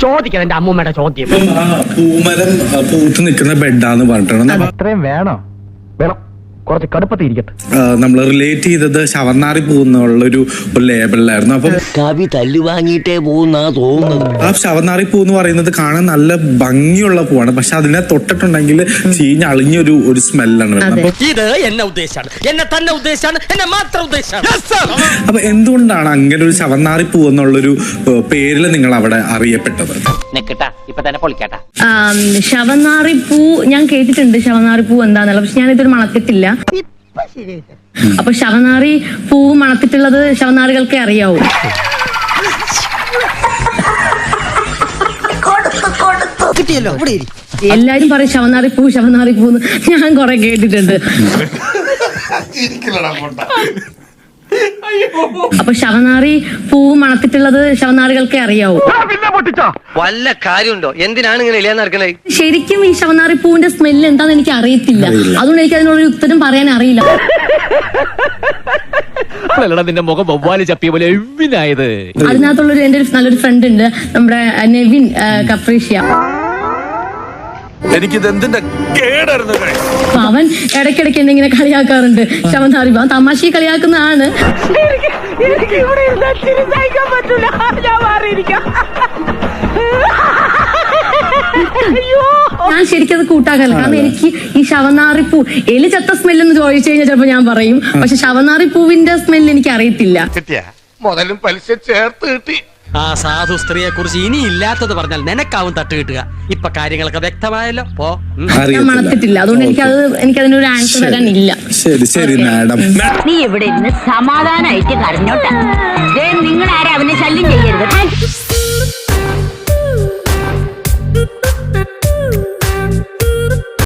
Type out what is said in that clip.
ചോദിക്കണം എന്റെ അമ്മൂമ്മയുടെ ചോദ്യം. പൂമരം പൂത്ത് നിൽക്കുന്ന ബെഡാന്ന് പറഞ്ഞിട്ടുണ്ട്. അത്രയും വേണം കുറച്ച് കടുപ്പത്തിരിക്കട്ടെ. നമ്മൾ റിലേറ്റ് ചെയ്തത് ശവന്നാറി പൂന്നുള്ളൊരു ലേബിളിലായിരുന്നു. അപ്പം കവി തല്ലു വാങ്ങിയിട്ടേ പോകുന്ന തോന്നുന്നത്. ആ ശവന്നാറി പൂ എന്ന് പറയുന്നത് കാണാൻ നല്ല ഭംഗിയുള്ള പൂവാണ്, പക്ഷെ അതിനെ തൊട്ടിട്ടുണ്ടെങ്കിൽ ചീഞ്ഞളിഞ്ഞൊരു സ്മെല്ലാണ് വരുന്നത്. ഇത് എന്നെ ഉദ്ദേശാണ്, എന്നെ തന്നെ ഉദ്ദേശാണ്, എന്നെ മാത്രം ഉദ്ദേശാണ്. അപ്പൊ എന്തുകൊണ്ടാണ് അങ്ങനെ ഒരു ശവന്നാറി പൂ എന്നുള്ളൊരു പേരിൽ നിങ്ങൾ അവിടെ അറിയപ്പെട്ടത്? ശവന്നാറി പൂ ഞാൻ കേട്ടിട്ടുണ്ട്, ശവന്നാറി പൂ എന്താന്നുള്ള, പക്ഷെ ഞാനിതൊരു മണത്തിട്ടില്ല. അപ്പൊ ശവനാറി പൂവ് മണത്തിട്ടുള്ളത് ശവനാറികൾക്കേ അറിയാവൂ. എല്ലാരും പറയും ശവനാറി പൂ ഞാൻ കൊറേ കേട്ടിട്ടുണ്ട്. അപ്പൊ ശവനാറി പൂവ് മണത്തിട്ടുള്ളത് ശവനാറികൾക്കേ അറിയാവൂ. വല്ല കാര്യമുണ്ടോ? എന്തിനാണ് ഇങ്ങനെ ഇല്ലാന്ന് നടക്കണേ? ശരിക്കും ഈ ശവനാറി പൂവിന്റെ സ്മെല്ല് എന്താന്ന് എനിക്ക് അറിയത്തില്ല, അതുകൊണ്ട് എനിക്ക് അതിനോടൊരു ഉത്തരം പറയാൻ അറിയില്ല. നിന്റെ മുഖം വവ്വാല് ചപ്പിയ പോലെ എവിനായത്. അതിനകത്തുള്ളൊരു എന്റെ നല്ലൊരു ഫ്രണ്ട് ഉണ്ട്, നമ്മുടെ നെവിൻ കപ്രീഷ്യ. അവൻ ഇടയ്ക്കിടയ്ക്ക് എന്തെങ്കിലും കളിയാക്കാറുണ്ട് ശവനാറി. അവൻ തമാശ കളിയാക്കുന്നതാണ്. ഞാൻ ശരിക്കും അത് കൂട്ടാക്കാറില്ല, കാരണം എനിക്ക് ഈ ശവനാറിപ്പൂ എലി ചത്ത സ്മെല്ലെന്ന് ചോദിച്ചു കഴിഞ്ഞാൽ ചിലപ്പോ ഞാൻ പറയും, പക്ഷെ ശവനാറി പൂവിന്റെ സ്മെല്ല് എനിക്ക് അറിയത്തില്ല. മുതലും പലിശ ചേർത്ത് കിട്ടി. ആ സാധു സ്ത്രീയെ കുറിച്ച് ഇനി ഇല്ലാത്തത് പറഞ്ഞാൽ നിനക്കാവും തട്ട് കിട്ടുക. ഇപ്പൊ കാര്യങ്ങളൊക്കെ വ്യക്തമായല്ലോ. ഞാൻ മണത്തിട്ടില്ല, അതുകൊണ്ട് എനിക്കതിനൊരു ആൻസർ തരാനില്ല. ശരി മാഡം. നീ ഇവിടെ ഇരുന്ന് സമാധാനമായിട്ട് കരഞ്ഞോട്ടെ. നിങ്ങൾ ആരും അവനെ ശല്യം ചെയ്യരുത്.